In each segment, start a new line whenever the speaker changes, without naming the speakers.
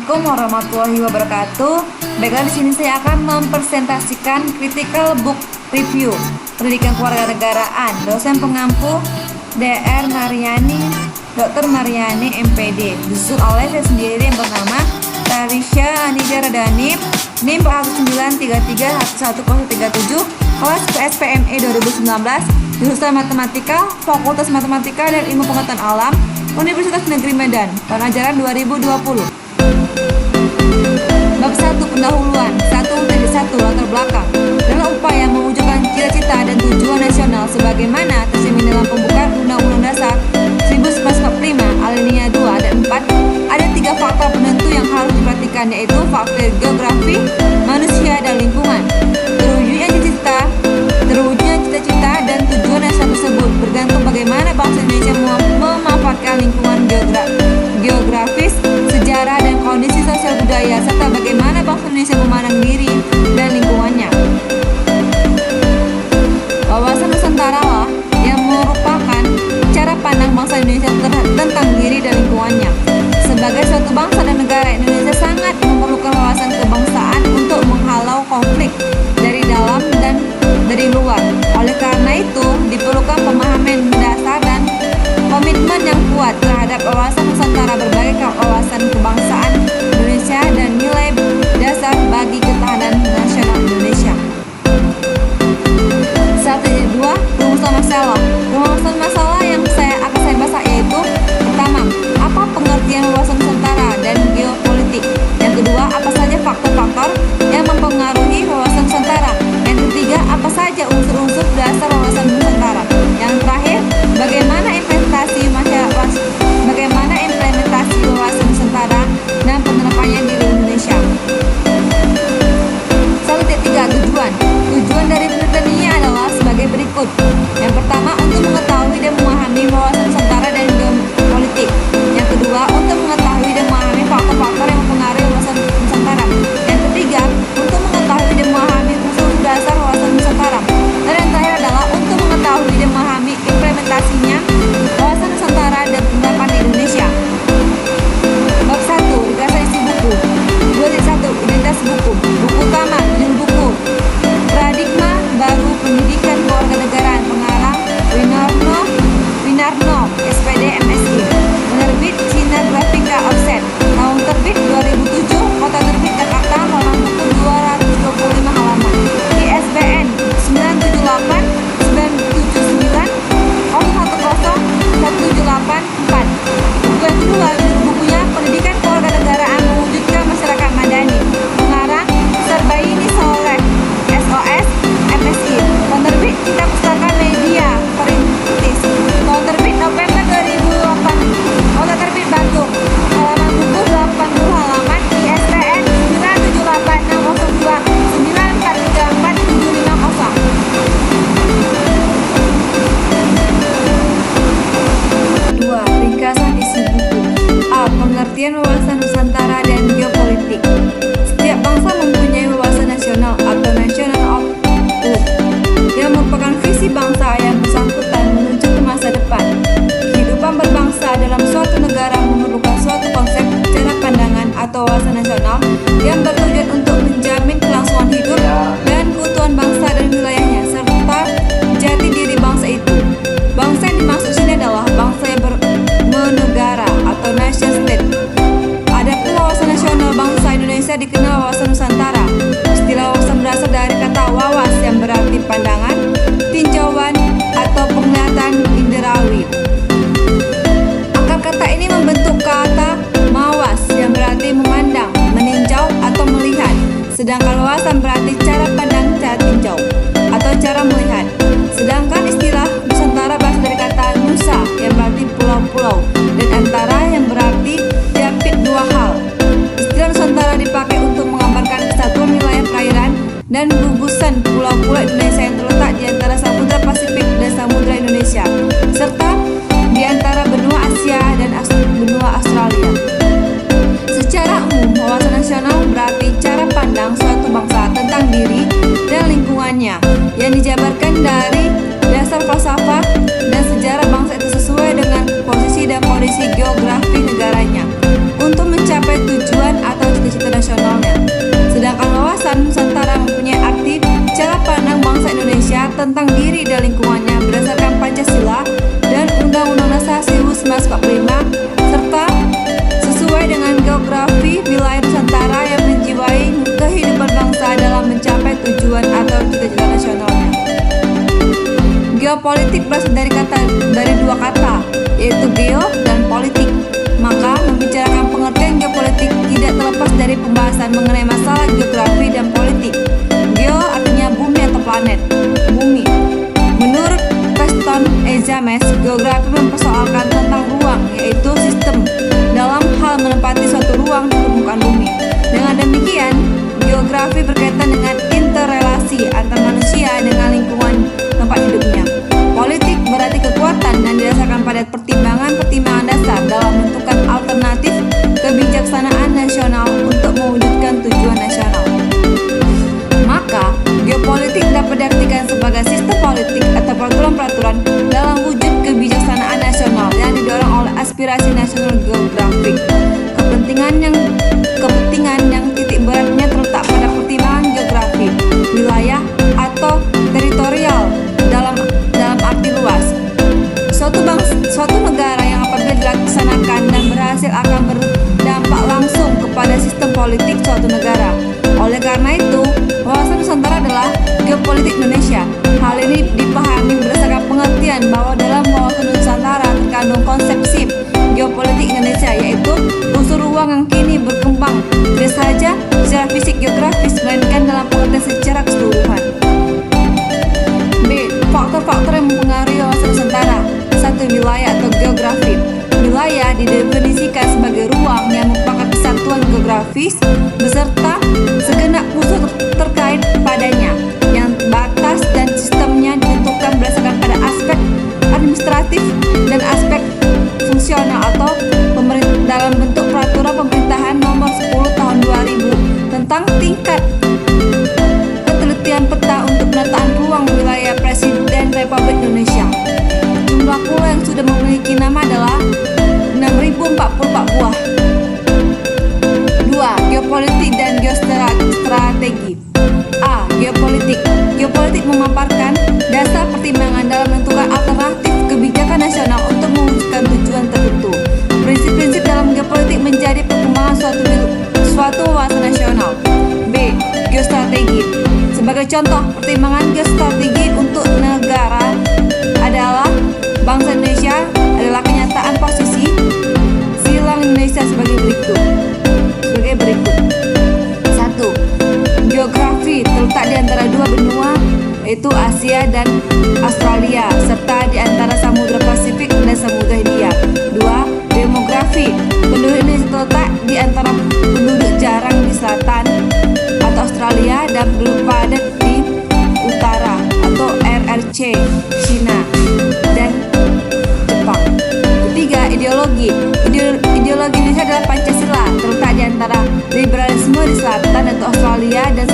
Assalamualaikum warahmatullahi wabarakatuh. Baiklah, di sini saya akan mempresentasikan Critical Book Review Pendidikan Kewarganegaraan, dosen pengampu Dr. Mariani MPD, disusun oleh saya sendiri yang bernama Tarisha Anida Radani, NIM 193311037, kelas PSPME 2019, jurusan Matematika, Fakultas Matematika dan Ilmu Pengetahuan Alam, Universitas Negeri Medan, tahun ajaran 2020. Bab 1 pendahuluan. 1. Latar belakang. Dalam upaya mewujudkan cita-cita dan tujuan nasional sebagaimana tercermin dalam pembukaan Undang-Undang Dasar 1945 alinea 2 dan 4, ada 3 faktor penentu yang harus diperhatikan, yaitu faktor geografi, manusia, dan lingkungan. Terwujudnya cita-cita dan tujuan nasional tersebut bergantung bagaimana bangsa Indonesia memanfaatkan lingkungan geografis, sejarah, dan kondisi sosial budaya, serta bagaimana bangsa Indonesia memandang diri dan lingkungannya. Wawasan Nusantara lah yang merupakan cara pandang bangsa Indonesia tentang diri dan lingkungannya. Sebagai suatu bangsa dan negara, Indonesia sangat memerlukan wawasan kebangsaan untuk menghalau konflik dari dalam dan dari luar. Oleh karena itu, diperlukan pemahaman mendasar dan komitmen yang kuat terhadap wawasan Nusantara, berbagai wawasan kebangsaan Indonesia, dan nilai dasar bagi ketahanan nasional Indonesia. 1.2. Rumusan masalah. Rumusan masalah yang akan saya bahas yaitu: pertama, apa pengertian wawasan Nusantara dan geopolitik. Yang kedua, apa saja faktor-faktor yang mempengaruhi wawasan Nusantara. Yang ketiga, apa saja unsur-unsur dasar wawasan Nusantara. Yang terakhir, bagaimana implementasi wawasan Nusantara dan penerapannya di Indonesia. 1.3. Tujuan dari penelitian ini adalah sebagai berikut. Yang pertama, untuk mengetahui dan memahami wawasan Nusantara dan geopolitik. Yang kedua, untuk mengetahui dan memahami faktor-faktor yang mempengaruhi wawasan Nusantara. Yang ketiga, untuk mengetahui dan memahami unsur dasar wawasan Nusantara. Dan yang terakhir adalah untuk mengetahui dan memahami implementasinya wawasan Nusantara dan penerapan di Indonesia. Bab 1. Ringkasan isi buku. 2.1. Identitas buku. Buku utama, judul buku: Paradigma Baru Pendidikan Kewarganegaraan, pengarang Winarno, SPD, MSI. Penerbit Cina Grafika Offset. Tahun terbit 2007. Kota terbit Jakarta. Halaman buku 225 halaman. ISBN 978 979 010 1784. Buku yang kedua, judul bukunya Pendidikan Kewarganegaraan Mewujudkan Masyarakat Madani, pengarang Sarbaini Soleh, SOS, MSI. Penerbit Cita Pustaka Media Perintis. Tahun terbit November 2008. Kota terbit Bandung. Halaman buku 80 halaman. ISBN 978 602 9434 750. 2. Ringkasan isi buku. A. Pengertian wawasan Nusantara dan geopolitik. Setiap bangsa mempunyai wawasan nasional atau national outlook yang merupakan visi bangsa yang bersangkutan menuju ke masa depan. Kehidupan berbangsa dalam suatu negara memerlukan suatu konsep, cara pandangan atau wawasan nasional yang bertujuan untuk menjamin kelangsungan hidup dan keutuhan bangsa dan wilayahnya, serta jati diri bangsa itu. Bangsa yang dimaksud sini adalah bangsa yang bernegara atau nation state. Adapun wawasan nasional bangsa Indonesia dikenal wawasan Nusantara. Istilah wawasan berasal dari kata wawas yang berarti pandangan, tinjauan, atau penglihatan inderawi. Akar kata ini membentuk kata mawas yang berarti memandang, meninjau, atau melihat. Sedangkan wawasan berarti cara pandang, cara tinjau, atau cara melihat. Sedangkan istilah Nusantara berasal dari kata nusa yang berarti pulau-pulau, dan antara yang berarti diapit dua hal. Istilah Nusantara dipakai untuk menggambarkan kesatuan wilayah perairan dan gugusan pulau-pulau Indonesia yang terletak di antara Samudra Pasifik dan Samudra Indonesia, serta di antara benua Asia dan benua Australia. Secara umum, wawasan nasional berarti cara pandang suatu bangsa tentang diri dan lingkungannya yang dijabarkan dari dasar falsafah dan sejarah bangsa itu sesuai dengan posisi dan kondisi geografi negaranya. Untuk mencapai tujuan atau cita-cita nasionalnya. Sedangkan wawasan Nusantara mempunyai arti cara pandang bangsa Indonesia tentang diri dan lingkungannya berdasarkan Pancasila dan Undang-Undang Dasar 1945 serta sesuai dengan geografi wilayah Nusantara yang menjiwai kehidupan bangsa dalam mencapai tujuan atau cita-cita nasionalnya. Geopolitik berasal dari dua kata, yaitu geo dan politik. Maka membicarakan pengertian geopolitik tidak terlepas dari pembahasan mengenai masalah geografi dan politik. Geo artinya bumi atau planet, bumi. Menurut Preston Ezames, geografi mempersoalkan tentang ruang, yaitu sistem dalam hal menempati suatu ruang di permukaan bumi. Dengan demikian, geografi berkaitan dengan interrelasi antar manusia dengan lingkungan tempat hidupnya. Politik berarti kekuatan dan didasarkan pada pertimbangan-pertimbangan dasar dalam menentukan alternatif kebijaksanaan nasional untuk mewujudkan tujuan nasional. Maka, geopolitik dapat diartikan sebagai sistem politik atau peraturan-peraturan dalam wujud kebijaksanaan nasional yang didorong oleh aspirasi nasional geografik. Kepentingan yang titik beratnya terletak pada pertimbangan geografi, wilayah atau teritorial dalam arti luas. Suatu negara yang apabila dilaksanakan dan berhasil akan berdampak langsung kepada sistem politik suatu negara. Oleh karena itu, wawasan Nusantara adalah geopolitik Indonesia. Hal ini dipahami berdasarkan pengertian bahwa dalam wawasan Nusantara terkandung konsep geopolitik Indonesia, yaitu unsur ruang yang kini berkembang tidak saja secara fisik geografis, melainkan dalam pengertian secara keseluruhan. B. Faktor-faktor yang mempengaruhi wawasan Nusantara. 1. Wilayah atau geografi. Wilayah didefinisikan sebagai ruang yang merupakan kesatuan geografis beserta segenap unsur terkait padanya, yang batas dan sistemnya ditentukan berdasarkan pada aspek administratif dan aspek fungsional atau dalam bentuk peraturan pemerintahan nomor 10 tahun 2000 tentang tingkat ketelitian peta untuk penataan ruang wilayah Presiden Republik Indonesia. Jumlah pulau yang sudah memiliki nama adalah 6.044 buah. 2. Geopolitik dan geostrategi. A. Geopolitik. Geopolitik memaparkan dasar pertimbangan dalam menentukan alternatif kebijakan nasional untuk mewujudkan tujuan tertentu. Prinsip-prinsip dalam geopolitik menjadi perkembangan suatu wawasan nasional. B. Geostrategi. Sebagai contoh, pertimbangan geostrategi untuk negara adalah bangsa Indonesia adalah kenyataan posisi silang Indonesia sebagai berikut. 1. Geografi terletak di antara dua benua, yaitu Asia dan Australia, serta di antara Samudra Pasifik dan Samudra Hindia. 2. Demografi. Penduduk Indonesia terletak di antara penduduk jarang di selatan atau Australia dan penduduk padat di utara atau RRC, Cina dan Jepang. 3. Ideologi. Ideologi Indonesia adalah Pancasila, terletak di antara liberalisme di selatan atau Australia dan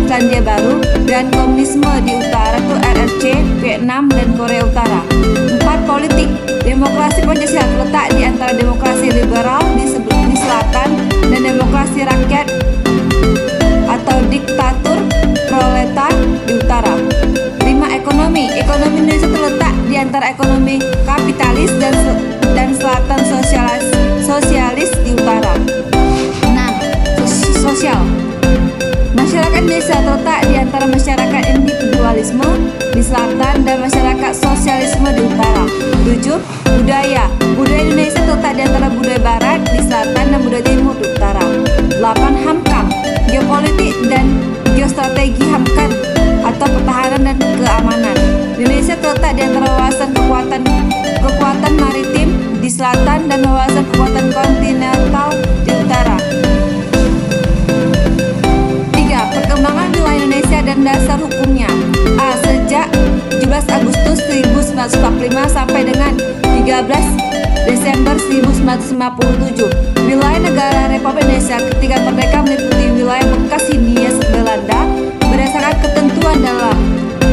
Selandia Baru, dan komunisme di utara itu RRC, Vietnam dan Korea Utara. 4. Politik. Demokrasi Pancasila terletak di antara demokrasi liberal di selatan dan demokrasi rakyat atau diktatur proletar di utara. 5. Ekonomi. Ekonomi Indonesia terletak di antara ekonomi kapitalis dan selatan sosialis di utara. 6. Sosial. Masyarakat Indonesia terletak di antara masyarakat individualisme di selatan dan masyarakat sosialisme di utara. 7. Budaya. Budaya Indonesia terletak di antara budaya barat di selatan dan budaya timur di utara. 8. Hamkam. Geopolitik dan geostrategi hamkam atau pertahanan dan keamanan. Indonesia terletak di antara wawasan kekuatan maritim di selatan dan wawasan kekuatan kontinental di utara. 3. Perkembangan wilayah Indonesia dan dasar hukumnya. A. Sejak 17 Agustus 1945 sampai dengan 13 Desember 1957, wilayah negara Republik Indonesia ketika merdeka meliputi wilayah bekas Hindia Belanda berdasarkan ketentuan dalam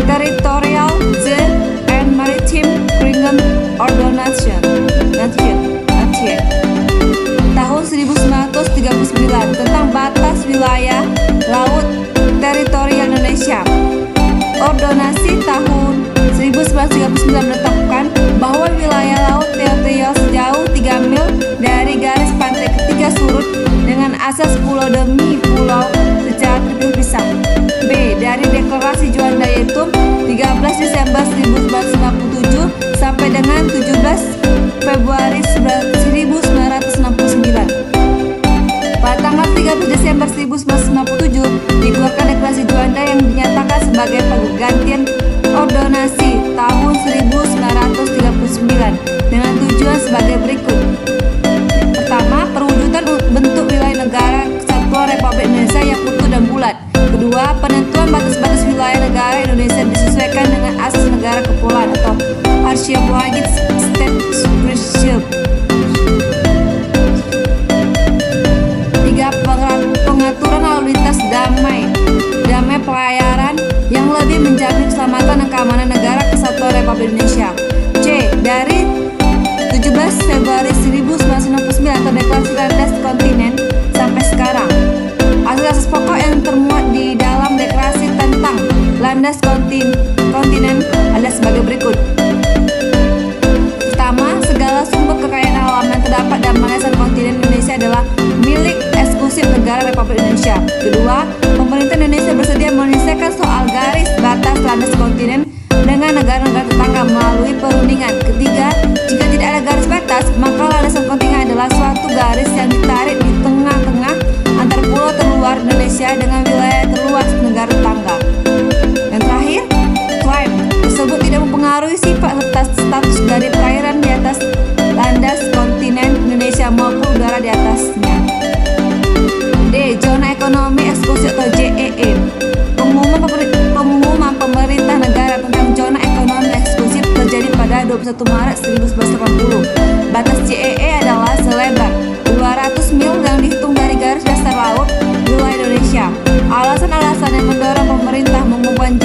Territorial and Maritime Kingdom Ordonance tahun 1939 1939 menetapkan bahwa wilayah laut teritorial sejauh 3 mil dari garis pantai ketiga surut dengan asas pulau demi pulau secara terpisah. B. Dari Deklarasi Juanda yaitu 13 Desember 1957 sampai dengan 17 Februari 1969. Pada tanggal 13 Desember 1957 dikeluarkan Deklarasi Juanda yang dinyatakan sebagai penggantian ordonansi tahun 1939 dengan tujuan sebagai berikut. Pertama, perwujudan bentuk wilayah negara kesatuan Republik Indonesia yang utuh dan bulat. Kedua, penentuan batas-batas wilayah negara Indonesia disesuaikan dengan asas negara kepulauan atau Archipelagic Statecraft. Tiga, pengaturan lalu lintas damai pelayaran yang lebih menjamin keselamatan dan keamanan negara kesatuan Republik Indonesia. C. Dari 17 Februari 1969 atau Deklarasi Landas Kontinen sampai sekarang. Asas-asas pokok yang termuat di dalam deklarasi tentang landas kontinen adalah sebagai berikut. Pertama, segala sumber kekayaan alam yang terdapat dalam landasan kontinen Indonesia adalah milik eksklusif negara Republik Indonesia. Kedua, pemerintah Indonesia bersedia menyelesaikan soal garis batas landas kontinen dengan negara-negara tetangga melalui perundingan. Ketiga, jika tidak ada garis batas, maka landasan kontinen adalah suatu garis yang ditarik di tengah-tengah antar pulau terluar Indonesia dengan wilayah terluas negara tetangga. Yang terakhir, klaim tersebut tidak mempengaruhi sifat serta status dari perairan di atas landas kontinen Indonesia maupun udara di atasnya. D. Zona Ekonomi Eksklusif atau ZEE. Pengumuman pemerintah negara tentang zona ekonomi eksklusif terjadi pada 21 Maret 1980. Batas ZEE adalah selebar 200 mil yang dihitung dari garis dasar laut wilayah Indonesia. Alasan-alasan yang mendorong pemerintah mengumumkan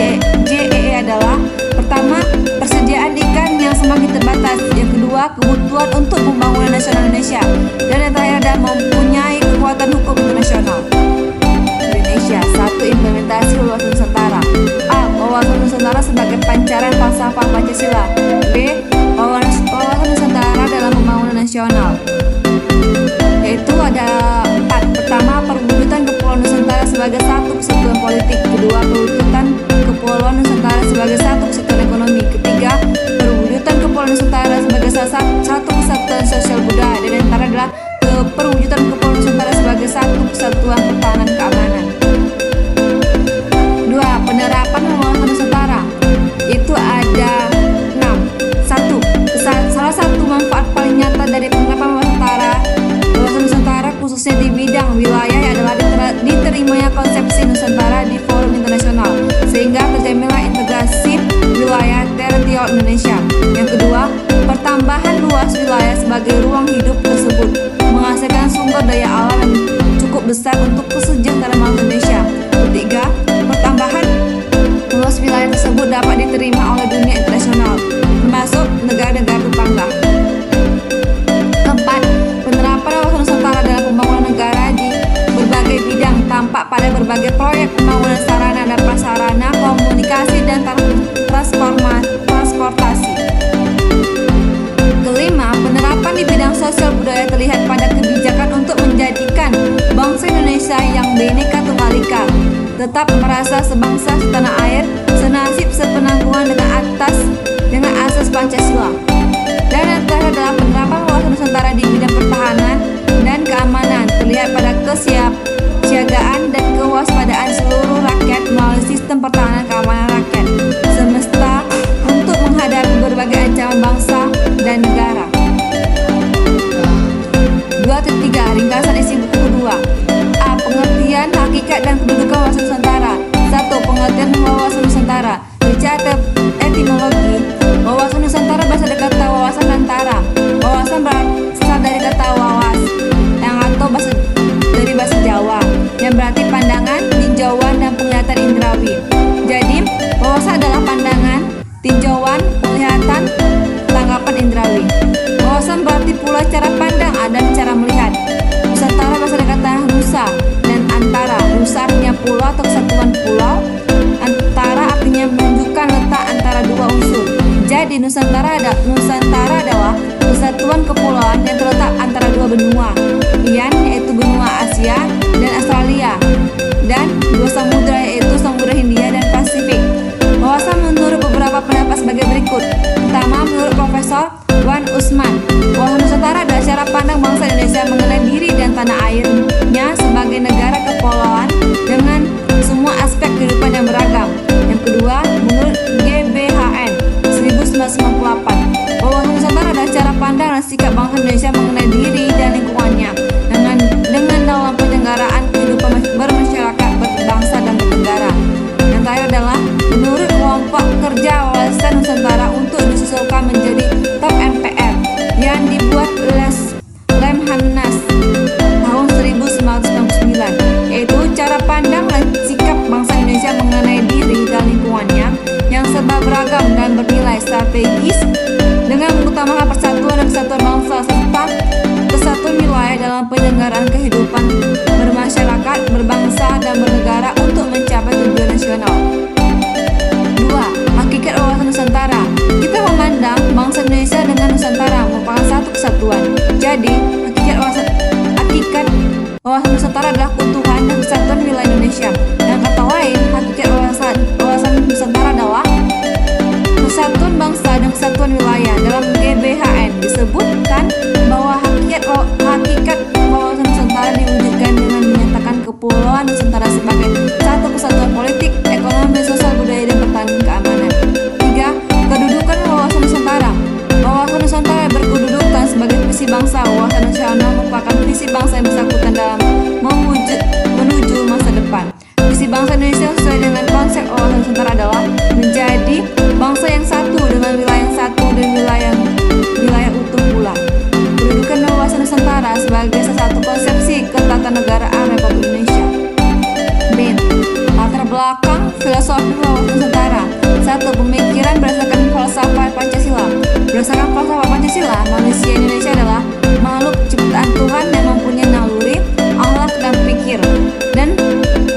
ZEE adalah: pertama, persediaan ikan yang semakin terbatas; yang kedua, kebutuhan untuk pembangunan nasional Indonesia; dan yang terakhir adalah mempunyai kekuatan hukum internasional. Indonesia. 1. Implementasi wawasan Nusantara. A. Wawasan Nusantara sebagai pancaran falsafah Pancasila. B. Wawasan Nusantara dalam pembangunan nasional, yaitu ada 4. Pertama, perwujudan Kepulauan Nusantara sebagai satu kesatuan politik. Kedua, perwujudan Kepulauan Nusantara sebagai satu kesatuan ekonomi. Ketiga, perwujudan Kepulauan Nusantara sebagai satu kesatuan sosial budaya. Dan yang terakhir adalah perwujudan Kepulauan Nusantara sebagai satu kesatuan pertahanan keamanan. 2. Penerapan wawasan Nusantara, itu ada 6. 1. Salah satu manfaat paling nyata dari penerapan wawasan Nusantara khususnya di bidang wilayah adalah diterimanya konsepsi Nusantara di forum internasional, sehingga terjaminlah integrasi wilayah teritorial Indonesia. Yang kedua, pertambahan luas wilayah sebagai ruang hidup tersebut menghasilkan sumber daya alam yang cukup besar untuk kesejahteraan bangsa Indonesia. Ketiga, pertambahan luas wilayah tersebut dapat diterima oleh dunia internasional, termasuk negara-negara tetangga. Keempat, penerapan wawasan Nusantara dalam pembangunan negara di berbagai bidang tampak pada berbagai proyek pembangunan sarana dan prasarana komunikasi dan transportasi. Kelima, penerapan di bidang sosial budaya terlihat pada kebijakan untuk menjadikan bangsa Indonesia yang Bhinneka Tunggal Ika tetap merasa sebangsa setanah air, senasib sepenanggungan dengan asas Pancasila. Dan yang terakhir adalah penerapan wawasan Nusantara di bidang pertahanan dan keamanan terlihat pada kesiapsiagaan dan kewaspadaan seluruh rakyat melalui sistem pertahanan keamanan rakyat semesta untuk menghadapi berbagai ancaman bangsa dan negara. 2.3. Ringkasan isi buku kedua. A. Pengertian, hakikat, dan kedudukan wawasan Nusantara. 1. Pengertian wawasan Nusantara. Secara etimologi, wawasan Nusantara berasal dari kata wawasan antara. Wawasan berasal dari kata wawas yang atau dari bahasa Jawa yang berarti pandangan, tinjauan, dan penglihatan indrawi. Jadi, wawasan adalah pandangan, tinjauan, penglihatan, tanggapan indrawi. Wawasan berarti pula cara pandang dan cara melihat. Nusantara berasal dari kata nusa dan antara. Nusa artinya pulau atau kesatuan pulau. Antara artinya menunjukkan letak antara dua unsur. Jadi Nusantara adalah kesatuan kepulauan yang terletak antara dua benua, yaitu benua Asia dan Australia, dan dua samudra yaitu Samudra Hindia dan Pasifik. Wawasan menurut beberapa pendapat sebagai berikut. Pertama, menurut Profesor Wan Usman, wawasan Nusantara adalah cara pandang bangsa Indonesia mengenai diri dan tanah airnya sebagai negara kepulauan dengan semua aspek kehidupan yang beragam. Yang kedua, menurut GBHN 1998, wawasan Nusantara adalah cara pandang dan sikap bangsa Indonesia mengenai diri dan lingkungannya dengan dalam penyelenggaraan kehidupan bermasyarakat, berbangsa dan bernegara. Yang terakhir adalah menurut kelompok kerja wawasan Nusantara untuk disusulkan menjadi TOP MPR yang dibuat Lemhanas tahun 1999, yaitu cara pandang dan sikap bangsa Indonesia mengenai diri dan lingkungannya yang serba beragam dan bernilai strategis dengan mengutamakan persatuan dan kesatuan bangsa serta kesatuan wilayah dalam penyelenggaraan kehidupan bermasyarakat, berbangsa dan bernegara untuk mencapai tujuan nasional. 2. Hakikat wawasan Nusantara. Kita memandang bangsa Indonesia dengan Nusantara merupakan satu kesatuan. Jadi, hakikat wawasan Nusantara adalah keutuhan dan kesatuan wilayah Indonesia. Dengan kata lain, hakikat wawasan Nusantara adalah kesatuan bangsa dan kesatuan wilayah. Dalam GBHN disebutkan bahwa hakikat wawasan Nusantara diwujudkan dengan menyatakan kepulauan Nusantara sebagai satu kesatuan politik, ekonomi, sosial, budaya, dan pertahanan keamanan. 3. Kedudukan wawasan Nusantara. Wawasan Nusantara berkedudukan sebagai visi bangsa. Wawasan nasional merupakan visi bangsa yang bersangkutan dalam menuju masa depan. Visi bangsa Indonesia sesuai dengan konsep wawasan Nusantara adalah menjadi bangsa yang satu dengan wilayah yang satu dan wilayah utuh pula. Kedudukan wawasan Nusantara sebagai salah satu konsepsi ketatanegaraan Republik Indonesia. B. Latar belakang filosofi wawasan Nusantara. 1. Pemikiran berdasarkan falsafah Pancasila. Berdasarkan falsafah Pancasila, manusia Indonesia adalah makhluk ciptaan Tuhan yang mempunyai naluri, akhlak dan pikir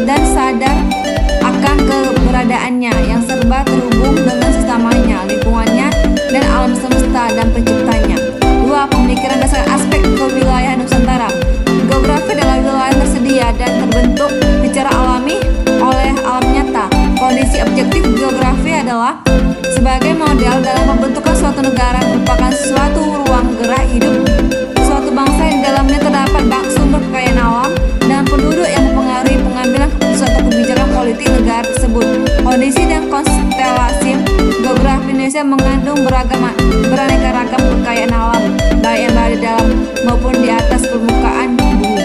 dan sadar akan keberadaannya yang serba terhubung dengan sesamanya, lingkungannya, dan alam semesta dan penciptanya. 2. Pemikiran berdasarkan aspek kewilayahan Nusantara. Geografi adalah wilayah tersedia dan terbentuk secara alami oleh alam nyata. Kondisi objektif geografi adalah sebagai model dalam pembentukan suatu negara, merupakan suatu ruang gerak hidup suatu bangsa yang di dalamnya terdapat sumber kekayaan alam dan penduduk yang mempengaruhi pengambilan keputusan atau kebijakan politik negara tersebut. Kondisi dan konstelasi geografi Indonesia mengandung beraneka ragam kekayaan alam, baik yang berada dalam maupun di atas permukaan bumi.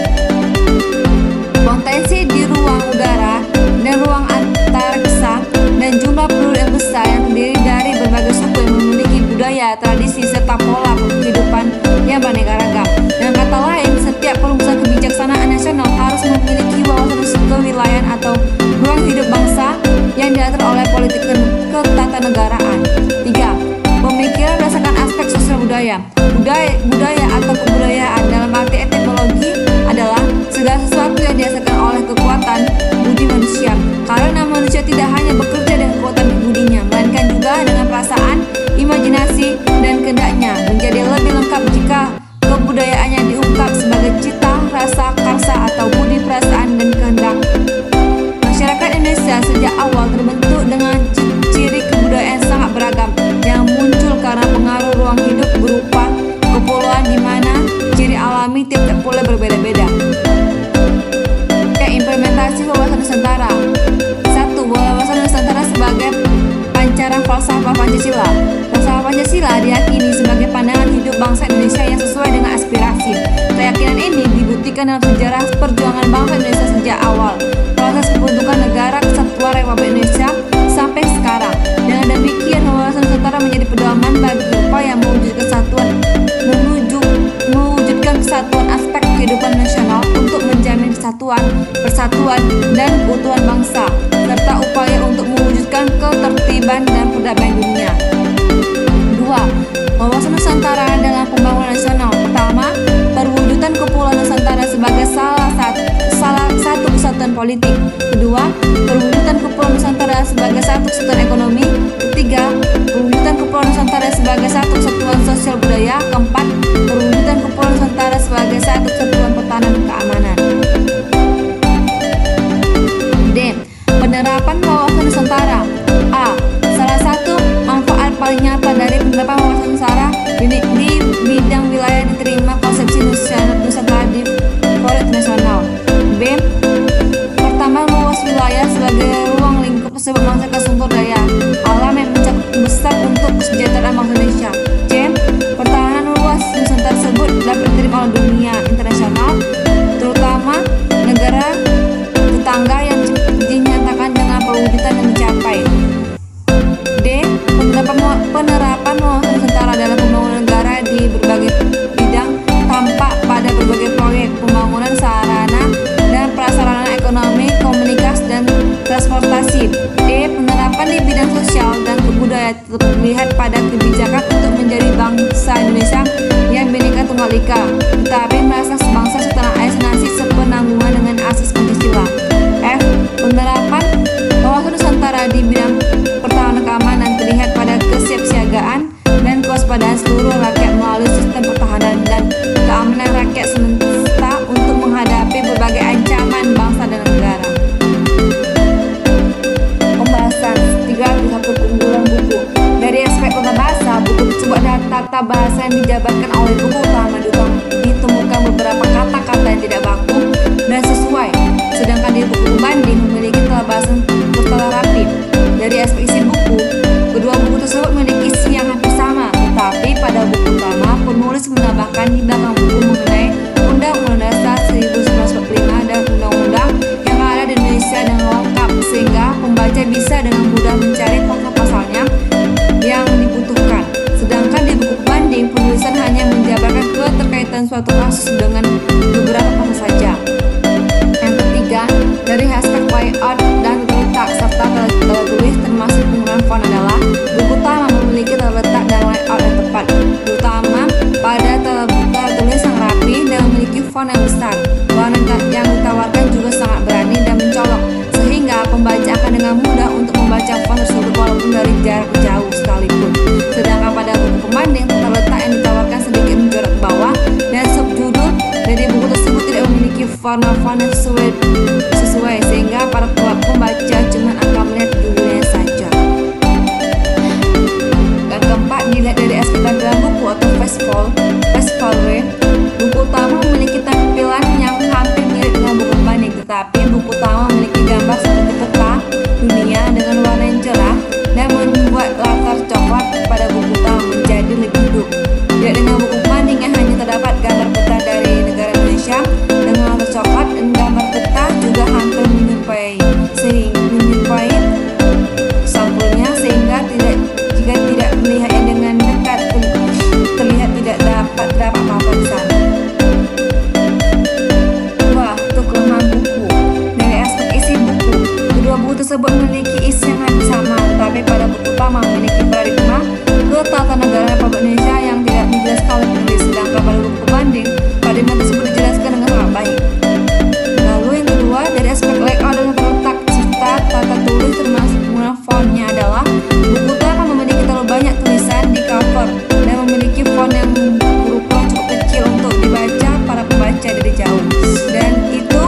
Potensi di ruang udara dan ruang antariksa dan jumlah penduduk yang besar yang terdiri dari berbagai suku yang memiliki budaya, tradisi, serta pola kehidupan yang beraneka ragam. Dengan kata lain, setiap perumusan kebijaksanaan nasional harus memiliki wawasan kewilayahan atau ruang hidup bangsa yang diatur oleh politik ketatanegaraan. 3. Pemikiran berdasarkan aspek sosial budaya. Budaya atau kebudayaan dalam arti etimologi adalah segala sesuatu yang dihasilkan oleh kekuatan budi manusia. Karena manusia tidak hanya bekerja dengan kekuatan budinya, melainkan juga dengan perasaan, imajinasi, dan kehendaknya. Menjadi lebih lengkap jika kebudayaannya diungkap sebagai cita, rasa, karsa, atau budi perasaan dan kehendak. Masyarakat Indonesia sejak awal terbentuk dengan ciri kebudayaan sangat beragam yang muncul karena pengaruh ruang hidup berupa kepulauan di mana ciri alami tiap-tiap pulau berbeda-beda. Implementasi wawasan Nusantara. 1. Wawasan Nusantara sebagai pancaran falsafah Pancasila. Falsafah Pancasila diyakini sebagai pandangan hidup bangsa Indonesia yang sesuai dengan aspirasi. Keyakinan ini dibuktikan dalam sejarah perjuangan bangsa Indonesia sejak awal proses pembentukan negara kesatuan Republik Indonesia sampai sekarang. Dengan demikian, wawasan Nusantara menjadi pedoman bagi upaya mewujudkan kesatuan aspek kehidupan nasional untuk menjamin kesatuan, persatuan, dan keutuhan bangsa, serta upaya untuk mewujudkan ketertiban dan perdamaian dunia. 2. Wawasan Nusantara dalam pembangunan nasional. Pertama, perwujudan Kepulauan Nusantara sebagai salah satu kesatuan politik. Kedua, perwujudan Kepulauan Nusantara sebagai satu kesatuan ekonomi. Ketiga, perwujudan Kepulauan Nusantara Nusantara sebagai satu kesatuan sosial budaya. Keempat, perwujudan Kepulauan Nusantara sebagai satu kesatuan pertahanan dan keamanan. D. Penerapan wawasan Nusantara. A. Salah satu manfaat paling nyata dari penerapan wawasan Nusantara di bidang wilayah diterima konsepsi Nusantara di fora internasional. B. Pertama, luas wilayah sebagai ruang lingkup tersebut menghasilkan sumber daya alam yang mencakup besar untuk kesejahteraan bangsa Indonesia. C. Pertahanan luas Nusantara tersebut dapat diterima oleh dunia internasional, terutama negara tetangga yang dinyatakan dengan perwujudan yang dicapai. D. Penerapan wawasan Nusantara dalam pembangunan negara di berbagai bidang tampak pada berbagai proyek pembangunan sarana dan prasarana ekonomi, komunikasi, dan transportasi. E. Penerapan di bidang sosial dan kebudayaan terlihat pada kebijakan untuk menjadi bangsa Indonesia yang Bhinneka Tunggal Ika, tetapi merasa sebangsa setanah air senasib sepenanggungan dengan asas Pancasila. F. Penerapan wawasan Nusantara di bidang pertahanan keamanan terlihat pada kesiapsiagaan dan kewaspadaan seluruh rakyat melalui sistem pertahanan dan keamanan rakyat semesta untuk menghadapi berbagai ancaman bangsa dan negara. Pembahasan 301 keunggulan buku. Dari aspek tata bahasa, buku tersebut adalah tata bahasa yang dijabarkan oleh buku utama. Ditemukan beberapa kata-kata yang tidak baku dan sesuai, sedangkan di buku pembanding memiliki tata bahasa tertata rapi. Dari aspek isi buku, kedua buku tersebut memiliki isi yang hampir sama, tetapi pada buku utama penulis menambahkan di belakang buku mengenai Undang-Undang Dasar 1945 dan undang-undang yang ada di Indonesia dengan lengkap, sehingga pembaca bisa dengan mudah mencari pasal-pasalnya yang dibutuhkan. Sedangkan di buku pembanding penulisan hanya menjabarkan keterkaitan suatu kasus dengan beberapa pasal saja. Yang ketiga, dari aspek layout dan letak serta tata tulis termasuk penggunaan font adalah buku utama memiliki tata letak dan layout yang tepat, terutama pada tata tulis yang rapi dan memiliki font yang besar. Warna yang ditawarkan juga sangat berani dan mencolok, sehingga pembaca akan dengan mudah untuk membaca font tersebut walaupun dari jarak jauh sekalipun. Sedangkan pada buku pembanding, tata letak yang ditawarkan sedikit menjorok ke bawah dan subjudul dari buku tersebut tidak memiliki font yang sesuai, sehingga para pembaca cuma akan melihat judulnya saja. Yang keempat, dilihat dari aspek tampilan buku atau face value. Buku utama memiliki tampilan yang hampir mirip dengan buku pembanding, tetapi buku utama memiliki gambar seperti peta dunia dengan warna yang cerah dan membuat latar coklat pada buku utama menjadi lebih hidup. Tidak dengan buku pembanding yang hanya terdapat gambar peta dari negara Indonesia dengan latar coklat, dan gambar peta juga hampir menyerupai sampulnya, sehingga jika tidak melihatnya dengan dekat terlihat tidak dapat apa-apa di sana. Wah, itu kelemahan buku. Dari aspek isi buku, kedua buku tersebut memiliki isi yang hampir sama, tetapi pada buku utama memiliki paradigma ketatanegaraan Republik Indonesia yang tidak dijelaskan oleh penulis, sedangkan pada buku pembanding paradigma tersebut dijelaskan dengan sangat baik. Lalu yang kedua, dari aspek layout dan terletak serta tata tulis termasuk penggunaan fontnya adalah buku utama memiliki terlalu banyak tulisan di cover dan memiliki font yang berukuran cukup kecil untuk dibaca para pembaca dari jauh, dan itu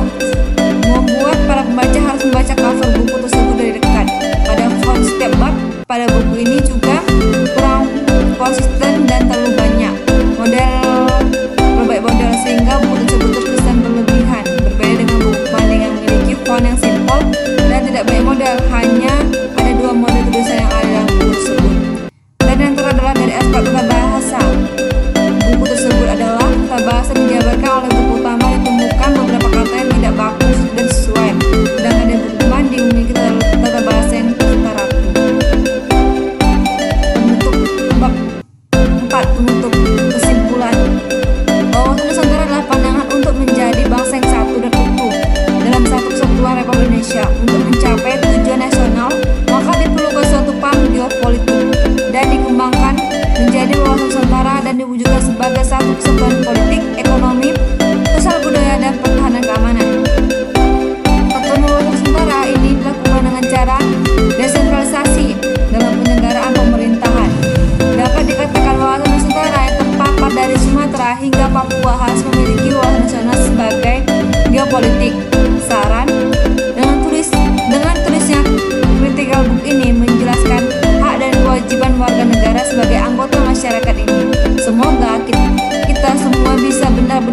membuat para pembaca harus membaca cover buku tersebut dari dekat. Pada font setiap bab pada buku ini juga kurang konsisten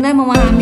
benar-benar memahami